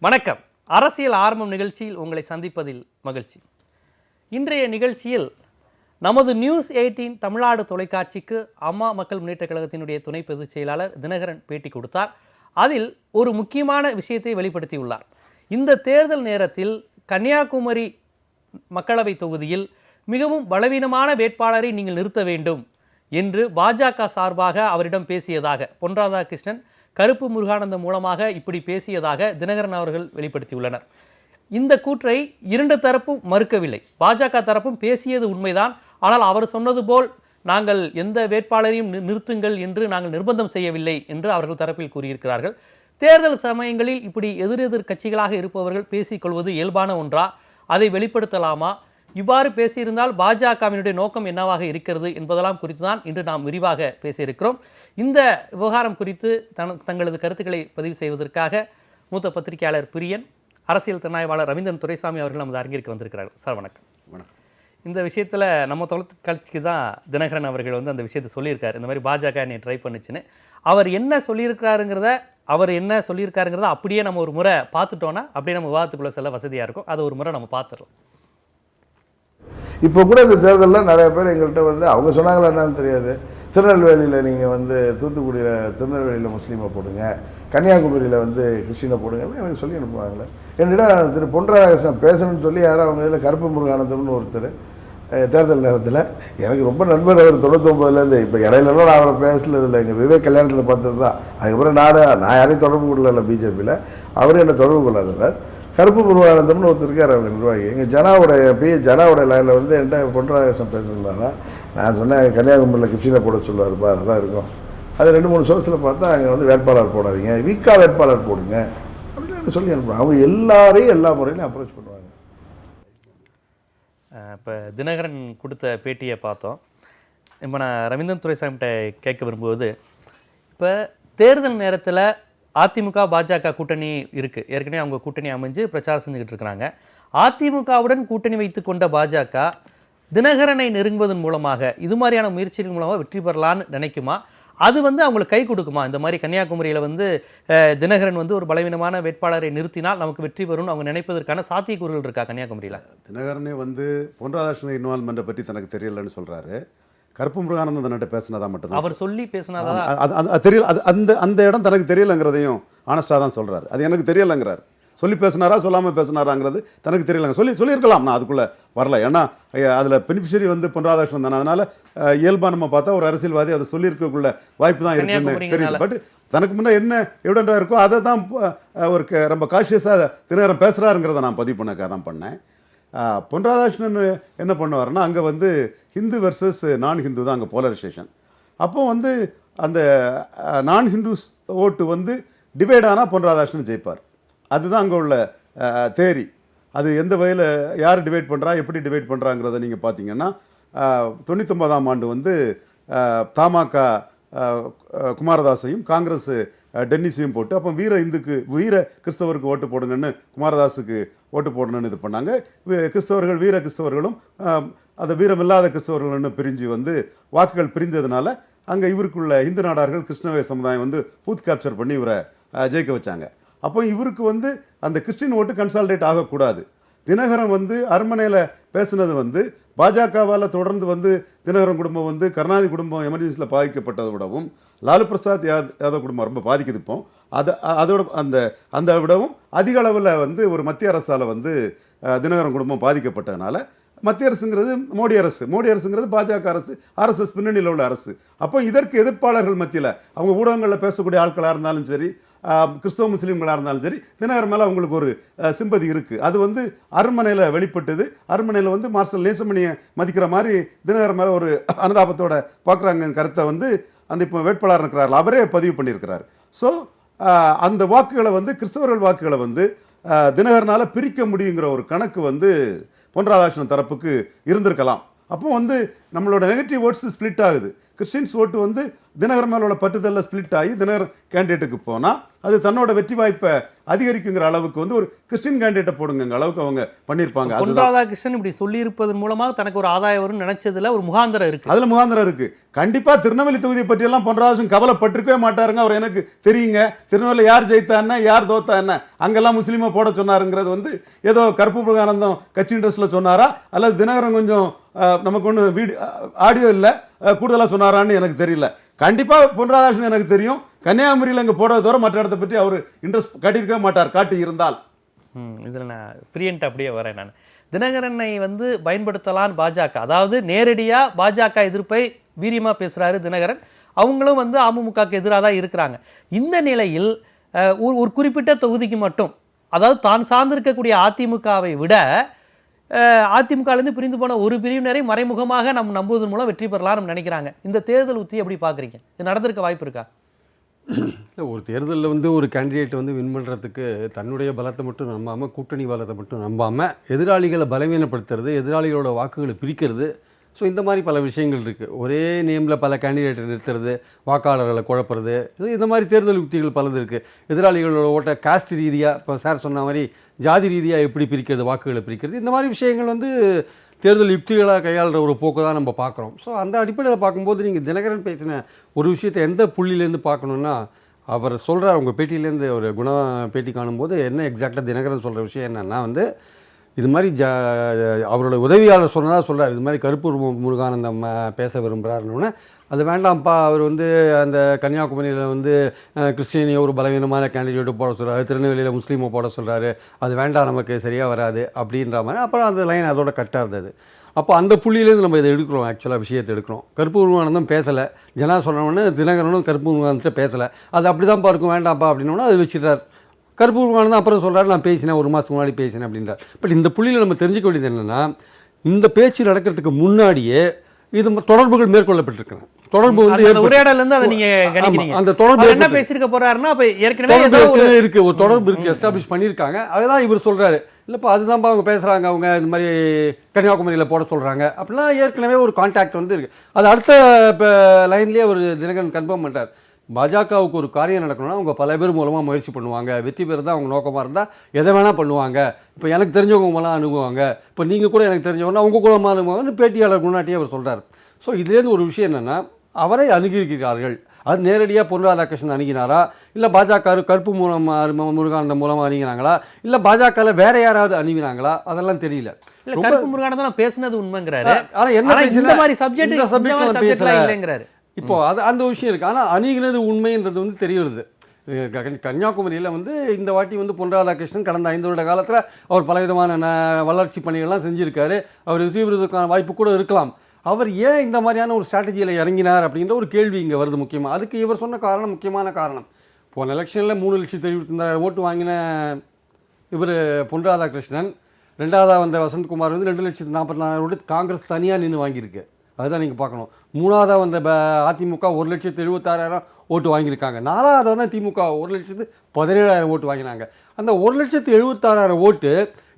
வணக்கம். அரசியல் ஆரம்பம் நிகழ்ச்சியில் உங்களை சந்திப்பதில் மகிழ்ச்சி. இன்றைய நிகழ்ச்சியில் நமது நியூஸ் 18 தமிழ்நாடு தொலைக்காட்சிக்கு அம்மா மக்கள் முன்னேற்றக் கழகத்தினுடைய துணை பொதுச் செயலாளர் தினகரன் பேட்டி கொடுத்தார். அதில் ஒரு முக்கியமான விஷயத்தை வெளிப்படுத்தியுள்ளார். இந்த தேர்தல் நேரத்தில் கன்னியாகுமரி மக்களவை தொகுதியில் மிகவும் பலவீனமான வேட்பாளரை நீங்கள் நிறுத்த வேண்டும் என்று பாஜக சார்பாக அவரிடம் பேசியதாக பொன் ராதாகிருஷ்ணன் கருப்பு முருகானந்தம் மூலமாக இப்படி பேசியதாக தினகரன் அவர்கள் வெளிப்படுத்தியுள்ளனர். இந்த கூற்றை இரண்டு தரப்பும் மறுக்கவில்லை. பாஜக தரப்பும் பேசியது உண்மைதான். ஆனால் அவர் சொன்னது போல் நாங்கள் எந்த வேட்பாளரையும் நிறுத்துங்கள் என்று நாங்கள் நிர்பந்தம் செய்யவில்லை என்று அவர்கள் தரப்பில் கூறியிருக்கிறார்கள். தேர்தல் சமயங்களில் இப்படி எதிரெதிர் கட்சிகளாக இருப்பவர்கள் பேசிக்கொள்வது இயல்பான ஒன்றா? அதை வெளிப்படுத்தலாமா? இவ்வாறு பேசியிருந்தால் பாஜகவினுடைய நோக்கம் என்னவாக இருக்கிறது என்பதெல்லாம் குறித்து தான் இன்று நாம் விரிவாக பேசியிருக்கிறோம். இந்த விவகாரம் குறித்து தங்களது கருத்துக்களை பதிவு செய்வதற்காக மூத்த பத்திரிகையாளர் பிரியன், அரசியல் திறனாய்வாளர் ரவீந்திரன் துரைசாமி அவர்கள் நமது அரங்கிற்கு வந்திருக்கிறார்கள். சார் வணக்கம். வணக்கம். இந்த விஷயத்தில் நம்ம தொலைக்காட்சிக்கு தான் தினகரன் அவர்கள் அந்த விஷயத்தை சொல்லியிருக்காரு. இந்த மாதிரி பாஜக என்னை ட்ரை பண்ணுச்சுன்னு. அவர் என்ன சொல்லியிருக்காருங்கிறத அப்படியே நம்ம ஒரு முறை பார்த்துட்டோன்னா அப்படியே நம்ம விவாதத்துக்குள்ளே செல்ல வசதியாக இருக்கும். அதை ஒரு முறை நம்ம பார்த்துடலாம். இப்போ கூட இந்த தேர்தலில் நிறைய பேர் எங்கள்கிட்ட அவங்க சொன்னாங்களா என்னன்னு தெரியாது. திருநெல்வேலியில் நீங்கள் தூத்துக்குடியில் திருநெல்வேலியில் முஸ்லீமை போடுங்க, கன்னியாகுமரியில் கிறிஸ்டினை போடுங்கன்னு எனக்கு சொல்லி அனுப்புவாங்களே. என்னிடம் திரு பொன் ராதாகிருஷ்ணன் பேசணும்னு சொல்லி யாரும் அவங்க இதில் கருப்பு முருகானந்தம்னு ஒருத்தர் தேர்தல் நேரத்தில் எனக்கு ரொம்ப நண்பர். அவர் 99லேருந்து இப்போ இடையிலலாம் நான் அவரை பேசலதில்லை. எங்கள் விவேக் கல்யாணத்தில் பார்த்தது தான். அதுக்கப்புறம் நான் யாரையும் தொடர்பு கொள்ளல பிஜேபியில். அவரும் என்னை தொடர்பு கொள்ளாதவர். கருப்பு முருகானந்தம்னு ஒருத்தர் இருக்கார் அவங்க நிர்வாகி. எங்கள் ஜனாவுடைய லைனில் என்கிட்ட பொன் ராதாகிருஷ்ணன் பேசுனாங்கன்னா நான் சொன்னேன் கன்னியாகுமரியில் கிருஷ்ணனை போட சொல்லுவார்ப்பா, அதுதான் இருக்கும். அது 2-3 சோர்ஸில் பார்த்தா அங்கே வேட்பாளர் போடாதீங்க, வீக்கா வேட்பாளர் போடுங்க அப்படின்னு சொல்லி அனுப்புவாங்க. அவங்க எல்லாரையும் எல்லா முறையிலையும் அப்ரோச் பண்ணுவாங்க. இப்போ தினகரன் கொடுத்த பேட்டியை பார்த்தோம். இப்போ நான் ரவீந்திரன் துரைசாமிகிட்ட கேட்க விரும்புவது, இப்போ தேர்தல் நேரத்தில் அதிமுக பாஜக கூட்டணி இருக்குது. ஏற்கனவே அவங்க கூட்டணி அமைஞ்சு பிரச்சாரம் செஞ்சுக்கிட்டு இருக்கிறாங்க. அதிமுகவுடன் கூட்டணி வைத்து கொண்ட பாஜக தினகரனை நெருங்குவதன் மூலமாக இது மாதிரியான முயற்சிகள் மூலமாக வெற்றி பெறலான்னு நினைக்குமா? அது அவங்களுக்கு கை கொடுக்குமா? இந்த மாதிரி கன்னியாகுமரியில் தினகரன் ஒரு பலவீனமான வேட்பாளரை நிறுத்தினால் நமக்கு வெற்றி பெறும்னு அவங்க நினைப்பதற்கான சாத்தியக்கூறுகள் இருக்கா கன்னியாகுமரியில்? தினகரனே பொன் ராதாகிருஷ்ணன் இன்வால்மெண்ட்டை பற்றி தனக்கு தெரியலன்னு சொல்கிறாரு. கருப்பு முருகானந்தன் பேசினதா மட்டும்தான் அவர் சொல்லி பேசினதா தெரியல. அந்த இடம் தனக்கு தெரியலைங்கிறதையும் ஆனஸ்டாக தான் சொல்கிறாரு. அது எனக்கு தெரியலைங்கிறார். சொல்லி பேசினாரா சொல்லாமல் பேசினாராங்கிறது தனக்கு தெரியலைங்க. சொல்லியிருக்கலாம். நான் அதுக்குள்ளே வரல. ஏன்னா அதில் பெனிஃபிஷரி பொன் ராதாகிருஷ்ணன் தானே. அதனால் இயல்பாக நம்ம பார்த்தா ஒரு அரசியல்வாதி அதை சொல்லியிருக்கக்குள்ள வாய்ப்பு தான் இருக்குன்னு தெரியுது. பட் தனக்கு முன்னே என்ன எவிடெண்டாக இருக்கோ அதை தான் ஒரு ரொம்ப காஷியஸாக தினகரன் பேசுகிறாருங்கிறத நான் பதிவு பண்ணக்காக தான் பண்ணேன். பொன் ராதாகிருஷ்ணன் என்ன பண்ணுவார்னா, அங்கே ஹிந்து வெர்சஸ் நான் ஹிந்து தான் அங்கே போலரைசேஷன். அப்போ அந்த நான் ஹிந்துஸ் ஓட்டு டிவைட் ஆனால் பொன் ராதாகிருஷ்ணன் ஜெயிப்பார். அதுதான் அங்கே உள்ள தேரி. அது எந்த வகையில் யார் டிவைட் பண்ணுறா, எப்படி டிவைட் பண்ணுறாங்கிறத நீங்கள் பார்த்தீங்கன்னா 99ஆம் ஆண்டு தமாக குமாரதாஸையும் காங்கிரஸ் டென்னிஸையும் போட்டு அப்போ வீர கிறிஸ்தவருக்கு ஓட்டு போடுங்கன்னு குமாரதாஸுக்கு ஓட்டு போடணும்னு இது பண்ணாங்க. கிறிஸ்தவர்கள் வீர கிறிஸ்தவர்களும் அந்த வீரமில்லாத கிறிஸ்தவர்கள்னு பிரிஞ்சு வாக்குகள் பிரிஞ்சதுனால அங்கே இவருக்குள்ள இந்து நாடார்கள் கிருஷ்ணவே சமுதாயம் பூத் கேப்சர் பண்ணி இவரை ஜெயிக்க வச்சாங்க. அப்போ இவருக்கு அந்த கிறிஸ்டின் ஓட்டு கன்சால்டேட் ஆகக்கூடாது. தினகரன் அரண்மனையில் பேசுனது பாஜகவால் தொடர்ந்து தினகரன் குடும்பம் கருணாநிதி குடும்பம் எமர்ஜென்சியில் பாதிக்கப்பட்டதை விடவும் லாலு பிரசாத் யாதவ் குடும்பம் ரொம்ப பாதிக்குது. இப்போ அதோட அந்த விடவும் அதிக அளவில் ஒரு மத்திய அரசால் தினகரன் குடும்பம் பாதிக்கப்பட்டதுனால மத்திய அரசுங்கிறது மோடி அரசுங்கிறது பாஜக அரசு, RSS பின்னணியில் உள்ள அரசு. அப்போ இதற்கு எதிர்ப்பாளர்கள் மத்தியில் அவங்க ஊடகங்களில் பேசக்கூடிய ஆட்களாக இருந்தாலும் சரி, கிறிஸ்தவ முஸ்லீம்களாக இருந்தாலும் சரி, தினகரன் மேலே அவங்களுக்கு ஒரு சிம்பதி இருக்குது. அது அரண்மனையில் வெளிப்பட்டது. அரண்மனையில் மார்ஷல் நேசமணியை மதிக்கிற மாதிரி தினகரன் மேலே ஒரு அனுதாபத்தோட பார்க்குறாங்க கருத்தை அந்த இப்போ வேட்பாளர் இருக்கிறார்கள் அவரே பதிவு பண்ணியிருக்கிறார். ஸோ அந்த வாக்குகளை கிறிஸ்தவர்கள் வாக்குகளை தினகரனால் பிரிக்க முடியுங்கிற ஒரு கணக்கு பொன் ராதாகிருஷ்ணன் தரப்புக்கு இருந்திருக்கலாம். அப்போ நம்மளோட நெகட்டிவ் ஓட்ஸ் ஸ்பிளிட் ஆகுது. கிறிஸ்டின்ஸ் ஓட்டு தினகரன் மேல உள்ள பற்றுதல்ல ஸ்பிளிட் ஆகி தினகரன் கேண்டிடேட்டுக்கு போனா அது தன்னோட வெற்றி வாய்ப்பை அதிகரிக்குங்கிற அளவுக்கு வந்து ஒரு கிறிஸ்டின் கேண்டிடேட்டை போடுங்க அளவுக்கு அவங்க பண்ணியிருப்பாங்க. பொன் ராதாகிருஷ்ணன் இப்படி சொல்லி இருப்பதன் மூலமாக தனக்கு ஒரு ஆதாயம் வரும்னு நினைச்சதுல ஒரு முகாந்திரம் இருக்கு. அதுல முகாந்திரம் இருக்கு. கண்டிப்பா திருநெல்வேலி தொகுதியை பற்றி எல்லாம் பொன் ராதாகிருஷ்ணன் கவலைப்பட்டிருக்கவே மாட்டாருங்க. அவர் எனக்கு தெரியுங்க, திருநெல்வேலி யார் ஜெயித்தா என்ன யார் தோத்தா என்ன அங்கெல்லாம் முஸ்லீமை போட சொன்னாருங்கிறது வந்து ஏதோ கருப்பு பிரகானந்தம் கட்சி இன்ட்ரெஸ்ட்ல சொன்னாரா அல்லது தினகரன் கொஞ்சம் நமக்கு ஒன்று ஆடியோ இல்லை கூடுதலாக சொன்னாரான்னு எனக்கு தெரியல. கண்டிப்பாக பொன் ராதாகிருஷ்ணன் எனக்கு தெரியும் கன்னியாகுமரியில் இங்கே போடுறத தவிர மற்ற இடத்தை பற்றி அவர் இன்ட்ரெஸ்ட் காட்டியிருக்கவே மாட்டார். காட்டி இருந்தால் இதில் நான் பிரியன்ட் அப்படியே வரேன். நான் தினகரனை வந்து பயன்படுத்தலான்னு பாஜக, அதாவது நேரடியாக பாஜக எதிர்ப்பை வீரியமாக பேசுகிறாரு தினகரன். அவங்களும் வந்து அமமுகவுக்கு எதிராக தான் இருக்கிறாங்க. இந்த நிலையில் ஒரு குறிப்பிட்ட தொகுதிக்கு மட்டும், அதாவது தான் சார்ந்திருக்கக்கூடிய அதிமுகவை விட அதிமுகலேருந்து பிரிந்து போன ஒரு பிரிவினரை மறைமுகமாக நம்ம நம்புவதன் மூலம் வெற்றி பெறலாம்னு நினைக்கிறாங்க. இந்த தேர்தல் உத்தி எப்படி பார்க்குறீங்க? இது நடந்திருக்க வாய்ப்பு இருக்கா? இல்லை, ஒரு தேர்தலில் வந்து ஒரு கேண்டிடேட் வந்து வின் பண்ணுறதுக்கு தன்னுடைய பலத்தை மட்டும் நம்பாமல், கூட்டணி பலத்தை மட்டும் நம்பாமல், எதிராளிகளை பலவீனப்படுத்துறது, எதிராளிகளோட வாக்குகளை பிரிக்கிறது, ஸோ இந்த மாதிரி பல விஷயங்கள் இருக்குது. ஒரே நேமில் பல கேண்டிடேட்டை நிறுத்துறது, வாக்காளர்களை குழப்புறது, இந்த மாதிரி தேர்தல் யுக்திகள் பலது இருக்குது. எதிராளிகளோட ஓட்ட காஸ்ட் ரீதியாக, இப்போ சார் சொன்ன மாதிரி ஜாதி ரீதியாக எப்படி பிரிக்கிறது, வாக்குகளை பிரிக்கிறது, இந்த மாதிரி விஷயங்கள் வந்து தேர்தல் யுக்திகளாக கையாளுற ஒரு போக்கு தான் நம்ம பார்க்குறோம். ஸோ அந்த அடிப்படையில் பார்க்கும்போது நீங்கள் தினகரன் பேசின ஒரு விஷயத்தை எந்த புள்ளியிலேருந்து பார்க்கணுன்னா, அவர் சொல்கிறார் உங்கள் பேட்டியிலேருந்து ஒரு குணா பேட்டி காணும்போது என்ன எக்ஸாக்டாக தினகரன் சொல்கிற விஷயம் என்னென்னா வந்து இது மாதிரி அவரோட உதவியாளர் சொன்னதாக சொல்கிறார். இது மாதிரி கருப்பூர் முருகானந்தம் பேச விரும்புகிறாருன்னு. அது வேண்டாம்ப்பா, அவர் வந்து அந்த கன்னியாகுமரியில் வந்து கிறிஸ்டியனியை ஒரு பலவீனமான கேண்டிடேட்டு போட சொல்கிறாரு, திருநெல்வேலியில் முஸ்லீமை போட சொல்கிறாரு, அது வேண்டாம் நமக்கு சரியாக வராது அப்படின்ற மாதிரி. அப்புறம் அந்த லைன் அதோட கட்டாக இருந்தது. அப்போ அந்த புள்ளியிலேருந்து நம்ம இதை எடுக்கிறோம், ஆக்சுவலாக விஷயத்தை எடுக்கிறோம். கருப்பூர் முருகானந்தம் பேசலை, ஜனா சொன்னோன்னே தினகரனும் கருப்பூர் முருகானந்தத்தை பேசலை, அது அப்படி தான்ப்பா இருக்கும் வேண்டாம்ப்பா அப்படின்னோன்னா அது வச்சுட்டார். கருப்பூர் முருகானந்தம் அப்புறம் சொல்கிறாரு நான் பேசினேன், ஒரு மாதத்துக்கு முன்னாடி பேசினேன் அப்படின்றார். பட் இந்த புள்ளியில் நம்ம தெரிஞ்சுக்க வேண்டியது என்னென்னா, இந்த பேச்சு நடக்கிறதுக்கு முன்னாடியே இது தொடர்புகள் மேற்கொள்ளப்பட்டிருக்கிறேன். தொடர்பு வந்து உரையாடல இருந்து அதை நீங்க கணிக்கிறீங்க. அந்த தொடர்பு என்ன பேசிருக்க போறாருன்னா அப்ப ஏற்கனவே இருக்கு, ஒரு தொடர்பு இருக்கு, எஸ்டாப்ளிஷ் பண்ணியிருக்காங்க. அதுதான் இவர் சொல்றாரு, இல்லப்பா அதுதான்ப்பா அவங்க பேசுறாங்க, அவங்க இந்த மாதிரி கன்னியாகுமரியில் போட சொல்றாங்க அப்படிலாம் ஏற்கனவே ஒரு கான்டாக்ட் வந்து இருக்கு. அது அடுத்த லைன்லேயே ஒரு தினகரன் கன்ஃபார்ம் பண்ணிட்டார். பாஜகவுக்கு ஒரு காரியம் நடக்கணும்னா அவங்க பல பேர் மூலமாக முயற்சி பண்ணுவாங்க, வெற்றி பெற தான் அவங்க நோக்கமாக இருந்தால் எதை வேணால் பண்ணுவாங்க. இப்போ எனக்கு தெரிஞ்சவங்க மூலம் அணுகுவாங்க, இப்போ நீங்கள் கூட எனக்கு தெரிஞ்சவங்கன்னா அவங்க கூட அணுகுவாங்கன்னு பேட்டியாளர் முன்னாடியே அவர் சொல்கிறார். ஸோ இதுலேருந்து ஒரு விஷயம் என்னென்னா, அவரை அணுகியிருக்கிறார்கள். அது நேரடியாக பொன் ராதாகிருஷ்ணன் அணுகினாரா, இல்லை பாஜக கருப்பு முருகானந்தம் மூலமாக அணுகினாங்களா, இல்லை பாஜகவில் வேற யாராவது அணுகினாங்களா, அதெல்லாம் தெரியல. இல்லை கருப்பு முருகானந்தம் பேசினது உண்மைங்கிறாரு, ஆனால் என்ன இந்த மாதிரி சப்ஜெக்ட் இல்லைங்கிறாரு. இப்போ அது அந்த விஷயம் இருக்குது. ஆனால் அணுகினது உண்மைன்றது வந்து தெரிய வருது. கன்னியாகுமரியில் வந்து இந்த வாட்டி வந்து பொன் ராதாகிருஷ்ணன் கடந்த 5 வருட காலத்தில் அவர் பலவிதமான வளர்ச்சி பணிகள்லாம் செஞ்சுருக்காரு. அவர் வெற்றி பெறுவதற்கான வாய்ப்பு கூட இருக்கலாம். அவர் ஏன் இந்த மாதிரியான ஒரு ஸ்ட்ராட்டஜியில் இறங்கினார் அப்படின்ற ஒரு கேள்வி இங்கே வருது முக்கியமாக. அதுக்கு இவர் சொன்ன காரணம், முக்கியமான காரணம், போன எலெக்ஷனில் 3,74,000 ஓட்டு வாங்கின இவர் பொன் ராதாகிருஷ்ணன், ரெண்டாவதாக வந்த வசந்த்குமார் வந்து 2,44,000 ஓட்டு காங்கிரஸ் தனியாக நின்று வாங்கியிருக்கு. அதுதான் நீங்கள் பார்க்கணும். மூணாவதாக வந்த அதிமுக 1,76,000 ஓட்டு வாங்கியிருக்காங்க. நாலாவது வந்து திமுக 1,17,000 ஓட்டு வாங்கினாங்க. அந்த 1,76,000 ஓட்டு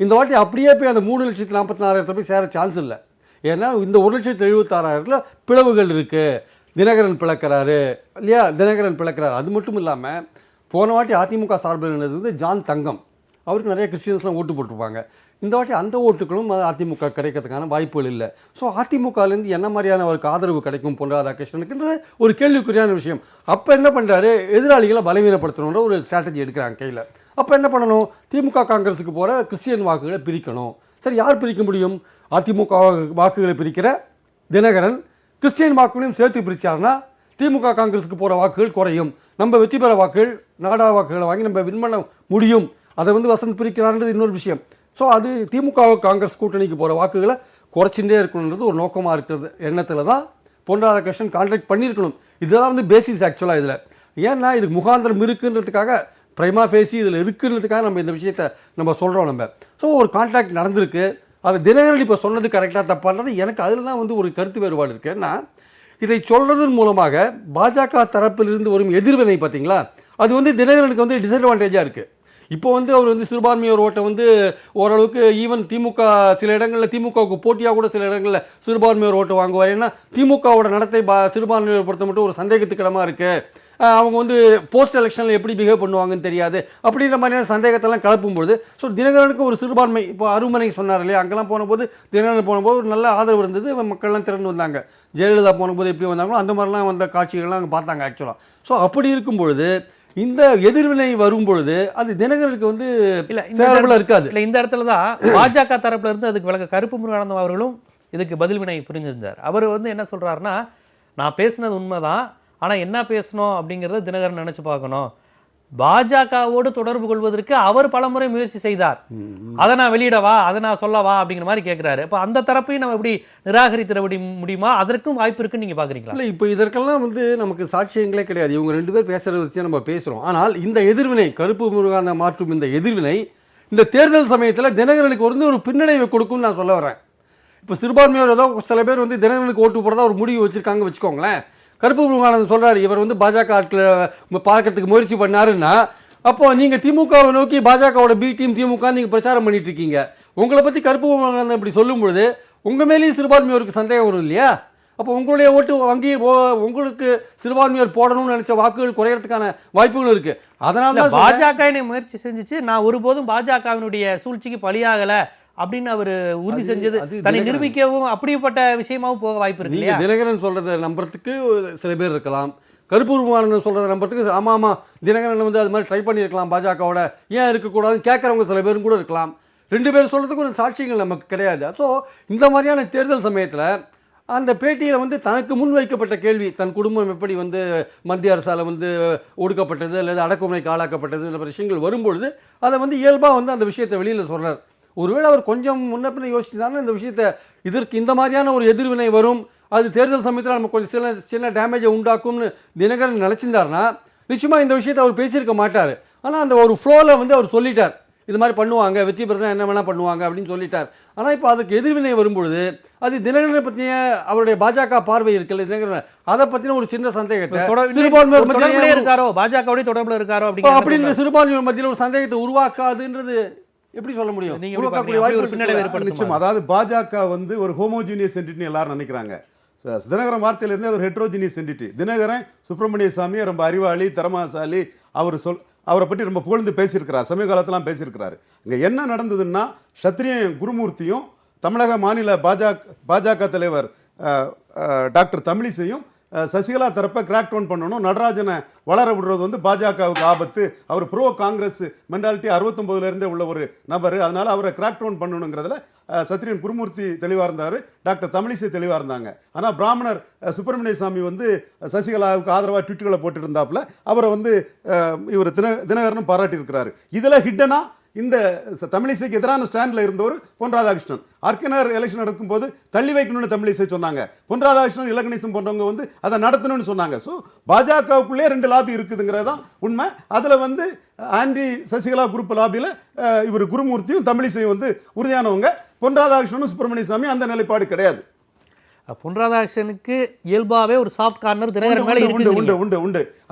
இந்த வாட்டி அப்படியே போய் அந்த 3,44,000 போய் சேர சான்ஸ் இல்லை. ஏன்னா இந்த 1,76,000 பிளவுகள் இருக்குது. தினகரன் பிளக்கிறாரு இல்லையா, தினகரன் பிளக்கிறாரு. அது மட்டும் இல்லாமல் போன வாட்டி அதிமுக சார்பில் இருந்தது வந்து ஜான் தங்கம், அவருக்கு நிறைய கிறிஸ்டியன்ஸ்லாம் ஓட்டு போட்டிருப்பாங்க. இந்த வாட்டி அந்த ஓட்டுகளும் அதிமுக கிடைக்கிறதுக்கான வாய்ப்புகள் இல்லை. ஸோ அதிமுகலேருந்து என்ன மாதிரியான அவருக்கு ஆதரவு கிடைக்கும் பொன் ராதாகிருஷ்ணனுக்குன்றது ஒரு கேள்விக்குறியான விஷயம். அப்போ என்ன பண்ணுறாரு, எதிராளிகளை பலவீனப்படுத்தணுன்ற ஒரு ஸ்ட்ராட்டஜி எடுக்கிறாங்க கையில். அப்போ என்ன பண்ணணும், திமுக காங்கிரஸுக்கு போகிற கிறிஸ்டியன் வாக்குகளை பிரிக்கணும். சரி, யார் பிரிக்க முடியும்? அதிமுக வாக்குகளை பிரிக்கிற தினகரன் கிறிஸ்டியன் வாக்குகளையும் சேர்த்து பிரித்தார்னா திமுக காங்கிரஸுக்கு போகிற வாக்குகள் குறையும். நம்ம வெற்றி பெற வாக்குகள், நாடா வாக்குகளை வாங்கி நம்ம வின் பண்ண முடியும். அதை வந்து வசந்த் பிரிக்கிறான்றது இன்னொரு விஷயம். ஸோ அது திமுக காங்கிரஸ் கூட்டணிக்கு போகிற வாக்குகளை குறைச்சிட்டே இருக்கணுன்றது ஒரு நோக்கமாக இருக்கிறது எண்ணத்தில் தான் பொன் ராதாகிருஷ்ணன் கான்ட்ராக்ட் பண்ணியிருக்கணும். இதெல்லாம் வந்து பேசிஸ் ஆக்சுவலாக இதில். ஏன்னா இதுக்கு முகாந்திரம் இருக்குன்றதுக்காக, பிரைமா ஃபேசி இதில் இருக்குன்றதுக்காக நம்ம இந்த விஷயத்தை நம்ம சொல்கிறோம் நம்ம. ஸோ ஒரு கான்ட்ராக்ட் நடந்திருக்கு. அது தினகரன் இப்போ சொன்னது கரெக்டாக தப்பானது எனக்கு அதில் தான் வந்து ஒரு கருத்து வேறுபாடு இருக்குது. ஏன்னா இதை சொல்கிறதன் மூலமாக பாஜக தரப்பிலிருந்து வரும் எதிர்வினை பார்த்தீங்களா, அது வந்து தினகரனுக்கு வந்து டிஸ்அட்வான்டேஜாக இருக்குது. இப்போ வந்து அவர் வந்து சிறுபான்மையோர் ஓட்டை வந்து ஓரளவுக்கு ஈவன் திமுக சில இடங்களில் திமுகவுக்கு போட்டியாக கூட சில இடங்களில் சிறுபான்மையோர் ஓட்டு வாங்குவார். ஏன்னா திமுகவோட நடத்தை சிறுபான்மையோர் பொறுத்த மட்டும் ஒரு சந்தேகத்துக்கிடமாக இருக்குது. அவங்க வந்து போஸ்ட் எலெக்ஷனில் எப்படி பிஹேவ் பண்ணுவாங்கன்னு தெரியாது அப்படின்ற மாதிரியான சந்தேகத்தெல்லாம் கலப்பும்போது ஸோ தினகரனுக்கு ஒரு சிறுபான்மை இப்போ அருமனை சொன்னார் இல்லையா, அங்கெல்லாம் போனபோது தினகரன் போனபோது ஒரு நல்ல ஆதரவு இருந்தது, மக்கள்லாம் திரண்டு வந்தாங்க. ஜெயலலிதா போனபோது எப்படி வந்தாங்களோ அந்த மாதிரிலாம் வந்த காட்சிகள்லாம் அங்கே பார்த்தாங்க ஆக்சுவலாக. ஸோ அப்படி இருக்கும் பொழுது இந்த எதிர்வினை வரும் பொழுது அது தினகரனுக்கு வந்து ஃபேவரபிளாக இருக்காது. இல்லை, இந்த இடத்துல தான் பாஜக தரப்புல இருந்து அதுக்கு விளக்க கருப்பு முருகானந்தம் அவர்களும் இதுக்கு பதில் வினை புரிஞ்சிருந்தார். அவர் வந்து என்ன சொல்றாருன்னா, நான் பேசினது உண்மைதான், ஆனால் என்ன பேசணும் அப்படிங்கிறத தினகரன் நினைச்சு பார்க்கணும். பாஜகவோடு தொடர்பு கொள்வதற்கு அவர் பலமுறை முயற்சி செய்தார், அதை நான் வெளியிடவா, அதை நான் சொல்லவா அப்படிங்கிற மாதிரி கேட்கிறாரு. இப்போ அந்த தரப்பையும் நம்ம எப்படி நிராகரித்திட முடியுமா? அதற்கும் வாய்ப்பு இருக்குன்னு நீங்க பாக்குறீங்களா? இல்லை, இப்போ இதற்கெல்லாம் வந்து நமக்கு சாட்சியங்களே கிடையாது. இவங்க ரெண்டு பேர் பேசுறத வச்சு நம்ம பேசுறோம். ஆனால் இந்த எதிர்வினை கருப்பு முருகானந்தம் மாற்றும் இந்த எதிர்வினை இந்த தேர்தல் சமயத்தில் தினகரனுக்கு வந்து ஒரு பின்னடைவை கொடுக்கும்னு நான் சொல்ல வரேன். இப்போ சிறுபான்மையோர் ஏதோ சில பேர் வந்து தினகரனுக்கு ஓட்டு போடுறதா ஒரு முடிவு வச்சிருக்காங்க வச்சுக்கோங்களேன். கருப்பு முருகானந்தம் சொல்றாரு, இவர் வந்து பாஜக பார்க்கறதுக்கு முயற்சி பண்ணாருன்னா அப்போ நீங்க திமுகவை நோக்கி பாஜகவோட பி டீம் திமுக நீங்க பிரச்சாரம் பண்ணிட்டு இருக்கீங்க. உங்களை பத்தி கருப்பு முருகானந்தம் இப்படி சொல்லும் பொழுது உங்க மேலேயும் சிறுபான்மையோருக்கு சந்தேகம் வரும் இல்லையா? அப்போ உங்களுடைய ஓட்டு வங்கி உங்களுக்கு சிறுபான்மையோர் போடணும்னு நினைச்ச வாக்குகள் குறையறதுக்கான வாய்ப்புகள் இருக்கு. அதனால பாஜக முயற்சி செஞ்சுச்சு, நான் ஒருபோதும் பாஜகவினுடைய சூழ்ச்சிக்கு பலியாகல அப்படின்னு அவர் உறுதி செஞ்சது தன்னை நிரூபிக்கவும் அப்படிப்பட்ட விஷயமாவும் போக வாய்ப்பு இருக்கு இல்லையா? தினகரன் சொல்றதை நம்புறதுக்கு சில பேர் இருக்கலாம், கருப்பு முருகானந்தம் சொல்றதை நம்புறதுக்கு ஆமா தினகரன் வந்து அது மாதிரி ட்ரை பண்ணியிருக்கலாம், பாஜகவோட ஏன் இருக்கக்கூடாதுன்னு கேட்கறவங்க சில பேரும் கூட இருக்கலாம். ரெண்டு பேர் சொல்றதுக்கு ஒரு சாட்சியங்கள் நமக்கு கிடையாது. ஸோ இந்த மாதிரியான தேர்தல் சமயத்தில் அந்த பேட்டியில் வந்து தனக்கு முன் வைக்கப்பட்ட கேள்வி, தன் குடும்பம் எப்படி வந்து மத்திய அரசால் வந்து ஒடுக்கப்பட்டது அல்லது அடக்குமுறைக்கு ஆளாக்கப்பட்டது இந்த விஷயங்கள் வரும்பொழுது அதை வந்து இயல்பாக வந்து அந்த விஷயத்தை வெளியில் சொல்கிறார். ஒருவேளை அவர் கொஞ்சம் முன்ன பின்ன யோசிச்சுதானே இந்த விஷயத்தை இதற்கு இந்த மாதிரியான ஒரு எதிர்வினை வரும், அது தேர்தல் சமயத்தில் நம்ம கொஞ்சம் சின்ன டேமேஜை உண்டாக்கும்னு தினகரன் நினச்சிருந்தாருன்னா நிச்சயமாக இந்த விஷயத்தை அவர் பேசியிருக்க மாட்டார். ஆனால் அந்த ஒரு ஃப்ளோவில் வந்து அவர் சொல்லிட்டார், இது மாதிரி பண்ணுவாங்க, வெற்றி பெறதான் என்ன வேணால் பண்ணுவாங்க அப்படின்னு சொல்லிட்டார். ஆனால் இப்போ அதுக்கு எதிர்வினை வரும்பொழுது அது தினகரனை பற்றிய அவருடைய பாஜக பார்வை இருக்குல்ல, தினகரன் அதை பற்றின ஒரு சின்ன சந்தேகத்தை சிறுபான்மையோர் இருக்காரோ, பாஜகவுடைய தொடர்பில் இருக்காரோ அப்படின்னு சிறுபான்மையோர் மத்தியில் ஒரு சந்தேகத்தை உருவாக்காதுன்றது எப்படி சொல்ல முடியும்? நிச்சயம். அதாவது பாஜக வந்து ஒரு ஹோமோஜீனியஸ் என்டிட்டி எல்லாரும் நினைக்கிறாங்க. தினகரன் வார்த்தையில இருந்து ஒரு ஹெட்ரோஜினியஸ் என்டிட்டி. தினகரன் சுப்பிரமணிய சாமி ரொம்ப அறிவாளி, திறமாசாலி, அவரை பற்றி ரொம்ப புகழ்ந்து பேசியிருக்கிறார், சமீப காலத்திலாம் பேசியிருக்கிறாரு. இங்கே என்ன நடந்ததுன்னா, சத்ரியன் குருமூர்த்தியும் தமிழக மாநில பாஜக தலைவர் டாக்டர் தமிழிசையும் சசிகலா தரப்பை கிராக் டவுன் பண்ணணும், நடராஜனை வளர விடுறது வந்து பாஜகவுக்கு ஆபத்து, அவர் ப்ரோ காங்கிரஸ் மென்டாலிட்டி 69 உள்ள ஒரு நபர், அதனால அவரை கிராக் டவுன் பண்ணணுங்கிறதுல சத்ரியன் குருமூர்த்தி தெளிவாக இருந்தார், டாக்டர் தமிழிசை தெளிவாக இருந்தாங்க. ஆனால் பிராமணர் சுப்பிரமணிய சாமி வந்து சசிகலாவுக்கு ஆதரவாக ட்விட்டுகளை போட்டுருந்தாப்புல அவரை வந்து இவர் தினகரனும் பாராட்டியிருக்கிறாரு. இதில் ஹிட்டனா இந்த தமிழிசைக்கு எதிரான ஸ்டாண்டில் இருந்தவர் பொன் ராதாகிருஷ்ணன். ஆர்கேனர் எலெக்ஷன் நடக்கும்போது தள்ளி வைக்கணும்னு தமிழிசை சொன்னாங்க, பொன் ராதாகிருஷ்ணன் இலகணேசன் போன்றவங்க வந்து அதை நடத்தணும்னு சொன்னாங்க. ஸோ பாஜகவுக்குள்ளே 2 லாபி இருக்குதுங்கிறது தான் உண்மை. அதில் வந்து ஆன்டி சசிகலா குரூப் லாபியில் இவர் குருமூர்த்தியும் தமிழிசையும் வந்து உறுதியானவங்க. பொன் ராதாகிருஷ்ணனும் சுப்பிரமணிய சாமி அந்த நிலைப்பாடு கிடையாது. பொன் ராதாகிருஷ்ணனுக்கு இயல்பாகவே ஒரு சாஃப்ட் கார்னர் தினகரன் மேலே உண்டு உண்டு உண்டு உண்டு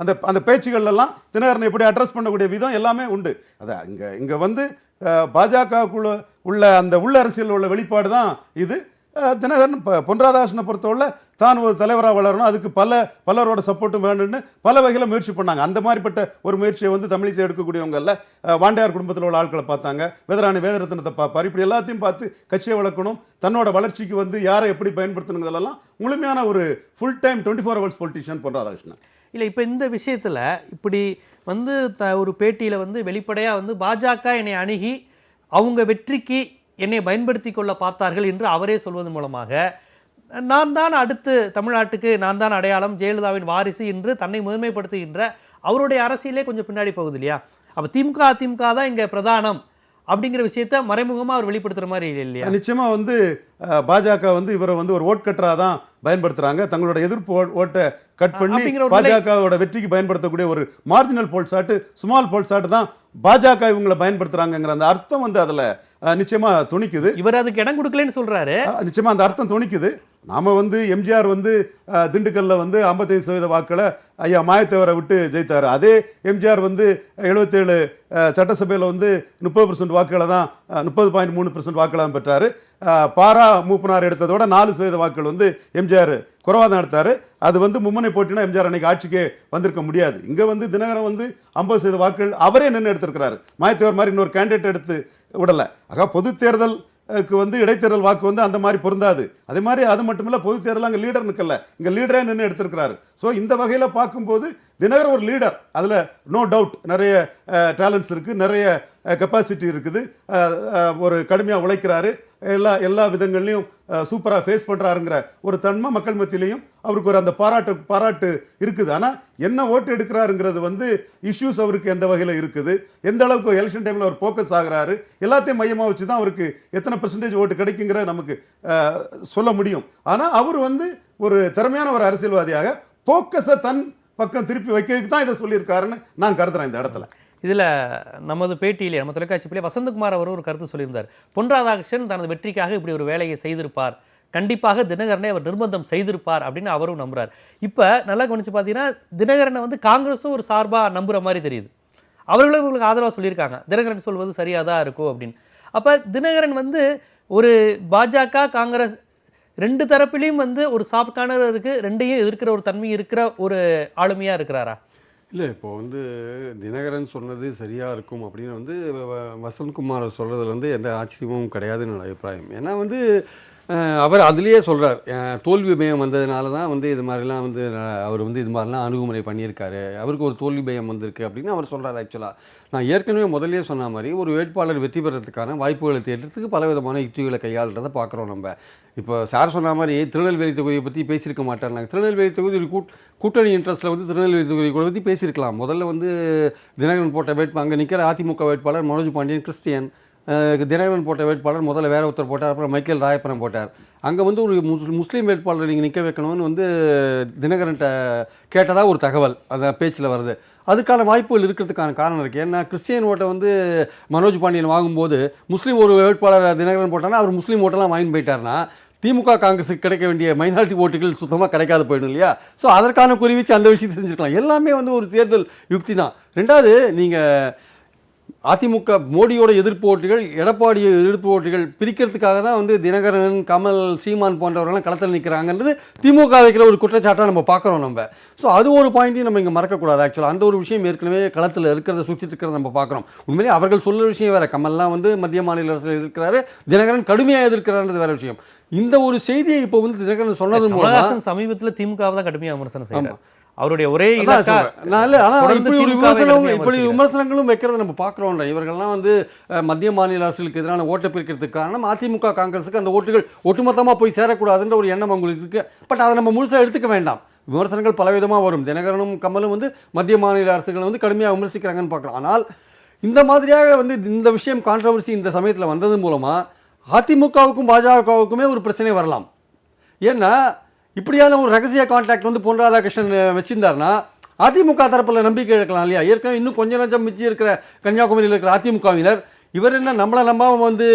அந்த பேச்சுகள் எல்லாம் தினகரனை எப்படி அட்ரஸ் பண்ணக்கூடிய விதம் எல்லாமே உண்டு. அதான் இங்கே வந்து பாஜகவுக்குள்ள உள்ள அந்த உள்ள அரசியல் உள்ள வெளிப்பாடு தான் இது. தினகரன் பொன் ராதாகிருஷ்ணனை பொறுத்தவரை தான் ஒரு தலைவராக வளரணும், அதுக்கு பலரோட சப்போர்ட்டும் வேணும்னு பல வகையில் முயற்சி பண்ணாங்க. அந்த மாதிரிப்பட்ட ஒரு முயற்சியை வந்து தமிழிசை எடுக்கக்கூடியவங்கல்ல. வாண்டையார் குடும்பத்தில் உள்ள ஆட்களை பார்த்தாங்க, வேதராணி வேதரத்னத்தை பார்ப்பார், இப்படி எல்லாத்தையும் பார்த்து கட்சியை வளர்க்கணும், தன்னோட வளர்ச்சிக்கு வந்து யாரை எப்படி பயன்படுத்தணுங்கிறதெல்லாம் முழுமையான ஒரு full time 24 hours politician Pon Radhakrishnan. இல்லை, இப்போ இந்த விஷயத்தில் இப்படி வந்து ஒரு பேட்டியில் வந்து வெளிப்படையாக வந்து பாஜக என்னை அணுகி அவங்க வெற்றிக்கு என்னை பயன்படுத்தி கொள்ள பார்த்தார்கள் என்று அவரே சொல்வதன் மூலமாக நான் தான் அடுத்து தமிழ்நாட்டுக்கு நான் தான் அடையாளம், ஜெயலலிதாவின் வாரிசு என்று தன்னை முதன்மைப்படுத்துகின்ற அவருடைய அரசியலே கொஞ்சம் பின்னாடி போகுது இல்லையா? அப்போ அதிமுக தான் இங்கே பிரதானம் அப்படிங்கிற விஷயத்த மறைமுகமாக அவர் வெளிப்படுத்துகிற மாதிரி இல்லையா? நிச்சயமாக வந்து பாஜக வந்து இவரை வந்து ஒரு ஓட் கட்டராக தான் பயன்படுத்துகிறாங்க. தங்களோட எதிர்ப்பு ஓட்டை கட் பண்ணி பாஜகவோட வெற்றிக்கு பயன்படுத்தக்கூடிய ஒரு மார்ஜினல் போல் சாட்டு, ஸ்மால் போல் சாட்டு தான் பாஜக இவங்களை பயன்படுத்துறாங்கிற அந்த அர்த்தம் வந்து அதில் நிச்சயமா துணிக்குது. இவர் அதுக்கு இடம் கொடுக்கலன்னு சொல்றாரு. நிச்சயமா அந்த அர்த்தம் துணிக்குது. நாம வந்து எம்ஜிஆர் வந்து திண்டுக்கல்ல வந்து 55% வாக்களை ஐயா மாயத்தேவரை விட்டு ஜெயித்தார். அதே எம்ஜிஆர் வந்து 77 சட்டசபையில் வந்து 30% வாக்குகளை தான் 30.3% வாக்குகளை தான் பெற்றார். பாரா மூப்பனார் எடுத்ததோட 4% வாக்குகள் வந்து எம்ஜிஆர் குறைவாக தான் எடுத்தார். அது வந்து மும்முனை போட்டினா எம்ஜிஆர் அன்னைக்கு ஆட்சிக்கே வந்திருக்க முடியாது. இங்கே வந்து தினகரன் வந்து 50% வாக்குகள் அவரே நின்று எடுத்திருக்கிறாரு. மாயத்தேவர் மாதிரி இன்னொரு கேண்டிடேட் எடுத்து விடலை. ஆக பொது தேர்தல் வந்து இடைத்தேர்தல் வாக்கு வந்து அந்த மாதிரி பொருந்தாது. அதே மாதிரி அது மட்டும் இல்லை, பொது தேர்தல் அங்கே லீடர் நிற்கல, இங்கே லீடரே நின்று எடுத்திருக்கிறாரு. ஸோ இந்த வகையில் பார்க்கும்போது தினகரன் ஒரு லீடர், அதில் நோ டவுட். நிறைய டேலண்ட்ஸ் இருக்குது, நிறைய கெப்பாசிட்டி இருக்குது, ஒரு கடுமையாக உழைக்கிறாரு, எல்லா விதங்கள்லையும் சூப்பராக ஃபேஸ் பண்ணுறாருங்கிற ஒரு தன்மை மக்கள் மத்தியிலையும் அவருக்கு ஒரு அந்த பாராட்டு இருக்குது. ஆனால் என்ன ஓட்டு எடுக்கிறாருங்கிறது வந்து இஷ்யூஸ் அவருக்கு எந்த வகையில் இருக்குது, எந்த அளவுக்கு எலெக்ஷன் டைமில் அவர் ஃபோக்கஸ் ஆகிறாரு, எல்லாத்தையும் மையமாக வச்சு தான் அவருக்கு எத்தனை பெர்சன்டேஜ் ஓட்டு கிடைக்குங்கிறத நமக்கு சொல்ல முடியும். ஆனால் அவர் வந்து ஒரு திறமையான ஒரு அரசியல்வாதியாக ஃபோக்கஸை தன் பக்கம் திருப்பி வைக்கிறதுக்கு தான் இதை சொல்லியிருக்காருன்னு நான் கருதுறேன் இந்த இடத்துல. இதில் நமது பேட்டியிலே, நம்ம தொலைக்காட்சியிலே வசந்தகுமார் அவர் ஒரு கருத்து சொல்லியிருந்தார். பொன் ராதாகிருஷ்ணன் தனது வெற்றிக்காக இப்படி ஒரு வேலையை செய்திருப்பார், கண்டிப்பாக தினகரனை அவர் நிர்பந்தம் செய்திருப்பார் அப்படின்னு அவரும் நம்புறார். இப்போ நல்லா கவனிச்சு பார்த்தீங்கன்னா தினகரனை வந்து காங்கிரஸும் ஒரு சார்பாக நம்புகிற மாதிரி தெரியுது. அவர்களும் இவங்களுக்கு ஆதரவாக சொல்லியிருக்காங்க, தினகரன் சொல்வது சரியாக தான் இருக்கும் அப்படின்னு. அப்போ தினகரன் வந்து ஒரு பாஜக காங்கிரஸ் ரெண்டு தரப்பிலையும் வந்து ஒரு சாஃப்ட் கார்னர் இருக்குது, ரெண்டையும் எதிர்க்கிற ஒரு தன்மை இருக்கிற ஒரு ஆளுமையாக இருக்கிறாரா? இல்லை, இப்போ வந்து தினகரன் சொன்னது சரியாக இருக்கும் அப்படின்னு வந்து வசந்த்குமார் சொல்கிறதுல வந்து எந்த ஆச்சரியமும் கிடையாதுன்னு என்னோட அபிப்பிராயம். ஏன்னா வந்து அவர் அதுலேயே சொல்கிறார், தோல்வி பயம் வந்ததுனால தான் வந்து இது மாதிரிலாம் வந்து அவர் வந்து இது மாதிரிலாம் அணுகுமுறை பண்ணியிருக்காரு, அவருக்கு ஒரு தோல்வி பயம் வந்திருக்கு அப்படின்னு அவர் சொல்கிறார். ஆக்சுவலாக நான் ஏற்கனவே முதலே சொன்ன மாதிரி ஒரு வேட்பாளர் வெற்றி பெறத்துக்கான வாய்ப்புகளை தேடுறதுக்கு பலவிதமான யுக்திகளை கையாளுறதை பார்க்குறோம் நம்ம. இப்போ சார் சொன்ன மாதிரி திருநெல்வேலி தொகுதியை பற்றி பேசியிருக்க மாட்டாங்க. திருநெல்வேலி தொகுதி ஒரு கூட்டணி இன்ட்ரெஸ்ட்டில் வந்து திருநெல்வேலி தொகுதி கூட பற்றி பேசியிருக்கலாம். முதல்ல வந்து தினகரன் போட்ட அங்கே நிற்கிற அதிமுக வேட்பாளர் மனோஜ் பாண்டியன் கிறிஸ்டியன், தினகரன் போட்ட வேட்பாளர் முதல்ல வேற ஒருத்தர் போட்டார், அப்புறம் மைக்கேல் ராயப்பரம் போட்டார். அங்கே வந்து ஒரு முஸ்லீம் வேட்பாளர் நீங்கள் நிற்க வைக்கணும்னு வந்து தினகரன்ட்ட கேட்டதாக ஒரு தகவல் அந்த பேச்சில் வருது. அதுக்கான வாய்ப்புகள் இருக்கிறதுக்கான காரணம் இருக்குது. ஏன்னா கிறிஸ்டியன் ஓட்டை வந்து மனோஜ் பாண்டியன் வாங்கும்போது முஸ்லீம் ஒரு வேட்பாளர் தினகரன் போட்டார்னா அவர் முஸ்லீம் ஓட்டெல்லாம் வாங்கி போயிட்டார்னா திமுக காங்கிரஸுக்கு கிடைக்க வேண்டிய மைனாரிட்டி ஓட்டுகள் சுத்தமாக கிடைக்காது போயிடும் இல்லையா? ஸோ அதற்கான குறிவிச்சு அந்த விஷயத்தை செஞ்சுருக்கலாம். எல்லாமே வந்து ஒரு தேர்தல் யுக்தி தான். ரெண்டாவது, நீங்கள் அதிமுக மோடியோட எதிர்ப்பு ஓட்டுகள், எடப்பாடிய எதிர்ப்பு ஓட்டுகள் பிரிக்கிறதுக்காக தான் வந்து தினகரன், கமல், சீமான் போன்றவர்கள்லாம் களத்தில் நிற்கிறாங்கன்றது திமுக வைக்கிற ஒரு குற்றச்சாட்டாக நம்ம பார்க்குறோம் நம்ம. ஸோ அது ஒரு பாயிண்ட்டையும் நம்ம இங்கே மறக்கக்கூடாது. ஆக்சுவலாக அந்த ஒரு விஷயம் ஏற்கனவே களத்தில் இருக்கிறத சுற்றிட்டு இருக்கிறத நம்ம பார்க்குறோம். உண்மையிலேயே அவர்கள் சொல்கிற விஷயம் வேறு, கமல்லாம் வந்து மத்திய மாநில அரசில் எதிர்க்கிறாரு, தினகரன் கடுமையாக எதிர்க்கிறாருன்றது வேறு விஷயம். இந்த ஒரு செய்தியை இப்போ வந்து தினகரன் சொன்னது மூலம் சமீபத்தில் திமுக தான் கடுமையாக விமர்சனம் செய்யலாம். அவருடைய ஒரே விமர்சனங்களும் வைக்கிறத நம்ம பார்க்குறோம். இவர்கள்லாம் வந்து மத்திய மாநில அரசுக்கு எதிரான ஓட்டை பிரிக்கிறதுக்கு காரணம் அதிமுக காங்கிரஸுக்கு அந்த ஓட்டுகள் ஒட்டுமொத்தமாக போய் சேரக்கூடாதுன்ற ஒரு எண்ணம் அவங்களுக்கு இருக்குது. பட் அதை நம்ம முழுசாக எடுத்துக்க வேண்டாம். விமர்சனங்கள் பலவிதமாக வரும். தினகரனும் கமலும் வந்து மத்திய மாநில அரசுகளை வந்து கடுமையாக விமர்சிக்கிறாங்கன்னு பார்க்குறோம். ஆனால் இந்த மாதிரியாக வந்து இந்த விஷயம் கான்ட்ரவர்சி இந்த சமயத்தில் வந்தது மூலமாக அதிமுகவுக்கும் பாஜகவுக்குமே ஒரு பிரச்சனை வரலாம். ஏன்னா இப்படியான ஒரு ரகசிய கான்டாக்ட் வந்து பொன் ராதாகிருஷ்ணன் வச்சிருந்தாருன்னா அதிமுக தரப்பில் நம்பிக்கை இழக்கலாம் இல்லையா? ஏற்கனவே இன்னும் கொஞ்சம் நஞ்சம் மிச்சி இருக்கிற கன்னியாகுமரியில் இருக்கிற அதிமுகவினர் இவர் என்ன நம்மளை நம்பாம வந்து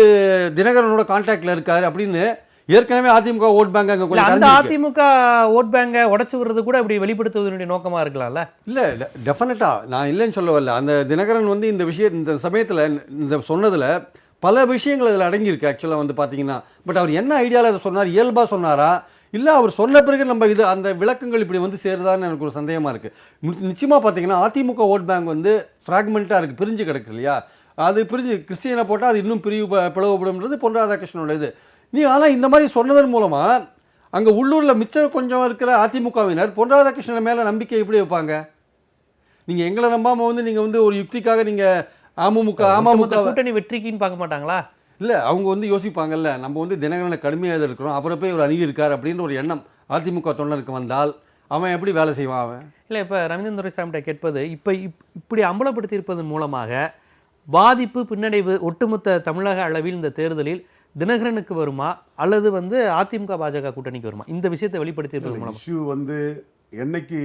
தினகரனோட கான்டாக்டில் இருக்காரு அப்படின்னு ஏற்கனவே அதிமுக ஓட் பேங்க் அங்கே அந்த அதிமுக ஓட் பேங்கை உடச்சு விடுறது கூட இப்படி வெளிப்படுத்துவதனுடைய நோக்கமாக இருக்கலாம்ல? இல்லை, டெஃபினட்டாக நான் இல்லைன்னு சொல்ல வரல. அந்த தினகரன் வந்து இந்த சமயத்தில் இந்த சொன்னதில் பல விஷயங்கள் அதில் அடங்கியிருக்கு ஆக்சுவலாக வந்து பார்த்தீங்கன்னா. பட் அவர் என்ன ஐடியாவில் அதை சொன்னார், இயல்பாக சொன்னாரா இல்லை அவர் சொன்ன பிறகு நம்ம இது அந்த விளக்கங்கள் இப்படி வந்து சேருதான்னு எனக்கு ஒரு சந்தேகமாக இருக்குது. நிச்சயமாக பார்த்தீங்கன்னா அதிமுக ஓட் பேங்க் வந்து ஃப்ராக்மெண்ட்டாக இருக்குது, பிரிஞ்சு கிடக்கு இல்லையா? அது பிரிஞ்சு கிறிஸ்டியனை போட்டால் அது இன்னும் பிளவுபடும்ன்றது பொன் ராதாகிருஷ்ணனோட இது. ஆனால் இந்த மாதிரி சொன்னதன் மூலமாக அங்கே உள்ளூரில் மிச்சம் கொஞ்சம் இருக்கிற அதிமுகவினர் பொன் ராதாகிருஷ்ணன் மேலே நம்பிக்கை எப்படி வைப்பாங்க? நீங்கள் எங்களை நம்பாமல் வந்து நீங்கள் வந்து ஒரு யுக்திக்காக நீங்கள் அமமுக கூட்டணி வெற்றிக்குன்னு பார்க்க மாட்டாங்களா? இல்லை, அவங்க வந்து யோசிப்பாங்கல்ல, நம்ம வந்து தினகரனை கடுமையாக இருக்கிறோம், அப்புறம் போய் ஒரு அணுகி இருக்கார் அப்படின்ற ஒரு எண்ணம் அதிமுக தொண்டருக்கு வந்தால் அவன் எப்படி வேலை செய்வான் அவன்? இல்லை, இப்போ ரவீந்திரன் துரைசாமிகிட்ட கேட்பது, இப்படி அம்பலப்படுத்தி இருப்பதன் மூலமாக பாதிப்பு பின்னடைவு ஒட்டுமொத்த தமிழக அளவில் இந்த தேர்தலில் தினகரனுக்கு வருமா அல்லது வந்து அதிமுக பாஜக கூட்டணிக்கு வருமா? இந்த விஷயத்தை வெளிப்படுத்தி இருப்பது மூலம் இஷ்யூ வந்து என்னைக்கு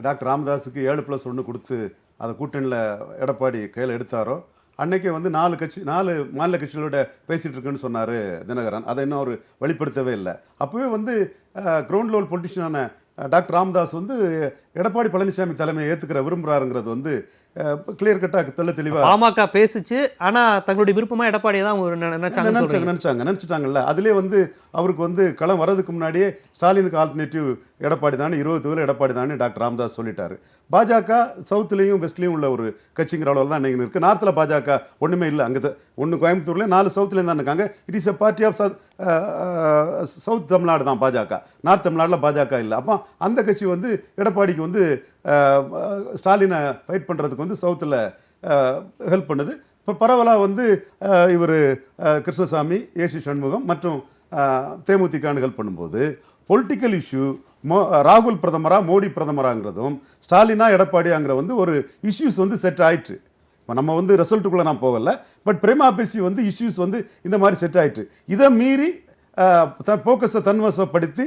டாக்டர் ராமதாஸுக்கு 7+1 கொடுத்து அதை கூட்டணியில் எடப்பாடி கையில் எடுத்தாரோ அன்னைக்கு வந்து 4 மாநில கட்சிகளோட பேசிகிட்டு இருக்குன்னு சொன்னார் தினகரன். அதை இன்னும் அவர் வெளிப்படுத்தவே இல்லை. அப்போவே வந்து கிரவுண்ட் லெவல் பொலிட்டிஷியனான டாக்டர் ராமதாஸ் வந்து எடப்பாடி பழனிசாமி தலைமையை ஏத்துக்கிற விரும்புறாருங்கிறது வந்து கிளியர் கட்டா தெளிவா பாமக பேசுச்சு, ஆனா தங்களுடைய விருப்பமா எடப்பாடியை தான் அவங்க நினைச்சிட்டாங்கல்ல. அதுலேயே வந்து அவருக்கு வந்து களம் வர்றதுக்கு முன்னாடியே ஸ்டாலினுக்கு ஆல்டர்னேட்டிவ் எடப்பாடி தான், 20 எடப்பாடி தான் டாக்டர் ராமதாஸ் சொல்லிட்டாரு. பாஜக சவுத்துலேயும் வெஸ்ட்லேயும் உள்ள ஒரு கட்சிங்கிற அளவில் தான் இன்னைக்கு இருக்குது. நார்த்தில் பாஜக ஒன்றுமே இல்லை. அங்கே ஒன்று கோயம்புத்தூர்ல 4 சவுத்துலேயும் தான் இருக்காங்க. It is a party of south Tamil Nadu தான் பாஜக. நார்த் தமிழ்நாட்டில் பாஜக இல்லை. அப்போ அந்த கட்சி வந்து எடப்பாடிக்கு வந்து ஸ்டாலினை ஃபைட் பண்ணுறதுக்கு வந்து சவுத்தில் ஹெல்ப் பண்ணுது. இப்போ பரவலாக வந்து இவர் கிருஷ்ணசாமி, ஏசி சண்முகம் மற்றும் தேமுதிகன்னு ஹெல்ப் பண்ணும்போது பொலிட்டிக்கல் இஷ்யூ ராகுல் பிரதமரா மோடி பிரதமராங்கிறதும் ஸ்டாலினா எடப்பாடியாங்கிற வந்து ஒரு இஷ்யூஸ் வந்து செட் ஆயிட்டு. இப்போ நம்ம வந்து ரிசல்ட்டுக்குள்ளே நான் போகலை, பட் பிரேமா பேசி வந்து இஷ்யூஸ் வந்து இந்த மாதிரி செட் ஆயிட்டு. இதை மீறி ஃபோக்கஸை தன்வசப்படுத்தி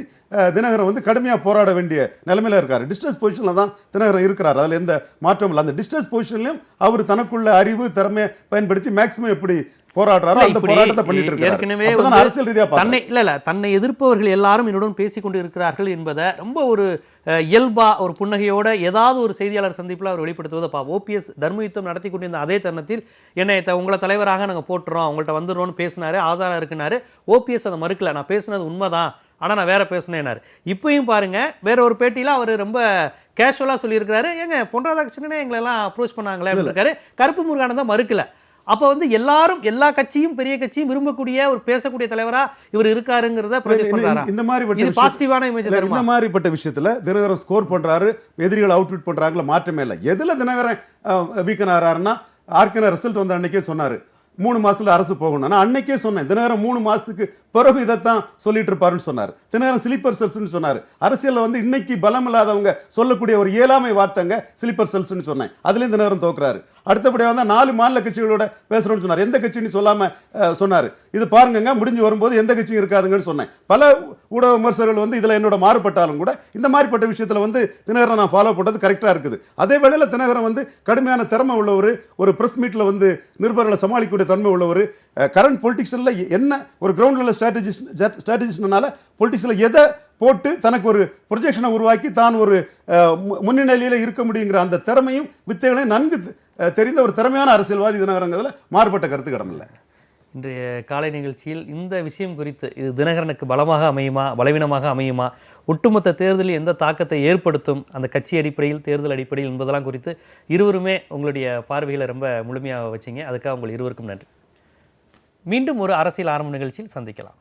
தினகரன் வந்து கடுமையாக போராட வேண்டிய நிலைமையில் இருக்கார். டிஸ்ட்ரெஸ் பொசிஷனில் தான் தினகரன் இருக்கிறார். அதில் எந்த மாற்றமும் இல்லை. அந்த டிஸ்ட்ரெஸ் பொசிஷன்லையும் அவர் தனக்குள்ள அறிவு திறமையை பயன்படுத்தி மேக்ஸிமம் எப்படி போராடுறாரோ அந்த போராட்டத்தை பண்ணிட்டு இருக்காரு. ஏற்கனவே அரசியல் ரீதியா தன்னை எதிர்ப்பவர்கள் எல்லாரும் என்னுடன் பேசிக்கொண்டு இருக்கிறார்கள் என்பதை ரொம்ப ஒரு இயல்பா ஒரு புன்னகையோட ஏதாவது ஒரு செய்தியாளர் சந்திப்பில் அவர் வெளிப்படுத்துவதை ஓபிஎஸ் தர்மயுத்தம் நடத்தி கொண்டிருந்த அதே தருணத்தில் என்னை உங்களை தலைவராக நாங்கள் போட்டுறோம், உங்கள்கிட்ட வந்துடுறோம்னு பேசினாரு, ஆதாரம் இருக்குனாரு. ஓபிஎஸ் அதை மறுக்கல, நான் பேசுனது உண்மைதான், ஆனால் நான் வேற பேசினேன்னாரு. இப்பயும் பாருங்க, வேற ஒரு பேட்டியில் அவர் ரொம்ப கேஷுவலாக சொல்லியிருக்கிறாரு, ஏங்க பொன் ராதாகிருஷ்ணனே எங்களெல்லாம் அப்ரோச் பண்ணாங்களே இருக்காரு. கருப்பு முருகானந்தம் மறுக்கல. அப்போ வந்து எல்லாரும் எல்லா கட்சியும் பெரிய கட்சியும் விரும்பக்கூடிய ஒரு பேசக்கூடிய தலைவரா இவர் இருக்காருங்கிறத இந்த மாதிரி பாசிட்டிவான இமேஜ். இந்த மாதிரிப்பட்ட விஷயத்துல தினகரன் ஸ்கோர் பண்றாரு, எதிரிகள் அவுட்விட் பண்றாங்களா, மாற்றமே இல்லை. எதுல தினகரன் வீக்கன் ஆறாருன்னா ஆர்கன ரிசல்ட் வந்த அன்னைக்கே சொன்னாரு 3 மாசத்துல அரசு போகணும். நான் அன்னைக்கே சொன்னேன் தினகரன் 3 மாசத்துக்கு பிறகு இதைத்தான் சொல்லிட்டு இருப்பாருன்னு சொன்னார். தினகரன் ஸ்லீப்பர் செல்ஸ்ன்னு சொன்னார். அரசியல்ல வந்து இன்னைக்கு பலம் இல்லாதவங்க சொல்லக்கூடிய ஒரு இயலாமை வார்த்தைங்க ஸ்லீப்பர் செல்ஸ்ன்னு சொன்னேன். அதுலேயும் தினகரன் தோக்குறாரு. அடுத்தபடியாக வந்து 4 மாநில கட்சிகளோட பேசுறோம்னு சொன்னார். எந்த கட்சின்னு சொல்லாம சொன்னார். இது பாருங்க முடிஞ்சு வரும்போது எந்த கட்சியும் இருக்காதுங்கன்னு சொன்னேன். பல ஊடக விமர்சகர்கள் வந்து இதுல என்னோட மாறுபட்டாலும் கூட இந்த மாதிரிப்பட்ட விஷயத்துல வந்து தினகரன் நான் ஃபாலோ பண்ணது கரெக்டா இருக்குது. அதே வேளையில் தினகரன் வந்து கடுமையான திறமை உள்ளவர், ஒரு பிரஸ் மீட்ல வந்து நிருபர்களை சமாளிக்கக்கூடிய தன்மை உள்ளவர். கரண்ட் பொலிட்டிக்ஸ்ல என்ன ஒரு கிரவுண்ட் லெவல் ஸ்ட்ராட்டஜிஸ்ட்னால பொலிட்டிக்ஸ்ல எதை போட்டு தனக்கு ஒரு ப்ரொஜெக்ஷனை உருவாக்கி தான் ஒரு முன்னிலையில் இருக்க முடியுங்கிற அந்த திறமையும் வித்தைகளையும் நன்கு தெரிந்த ஒரு திறமையான அரசியல்வாதி தினகரங்கிறதுல மாறுபட்ட கருத்து கடமில்லை. இன்றைய காலை நிகழ்ச்சியில் இந்த விஷயம் குறித்து, இது தினகரனுக்கு பலமாக அமையுமா பலவீனமாக அமையுமா, ஒட்டுமொத்த தேர்தலில் எந்த தாக்கத்தை ஏற்படுத்தும் அந்த கட்சி அடிப்படையில் தேர்தல் அடிப்படையில் என்பதெல்லாம் குறித்து இருவருமே உங்களுடைய பார்வைகளை ரொம்ப முழுமையாக வச்சிங்க. அதுக்காக உங்கள் இருவருக்கும் நன்றி. மீண்டும் ஒரு அரசியல் ஆரம்ப நிகழ்ச்சியில் சந்திக்கலாம்.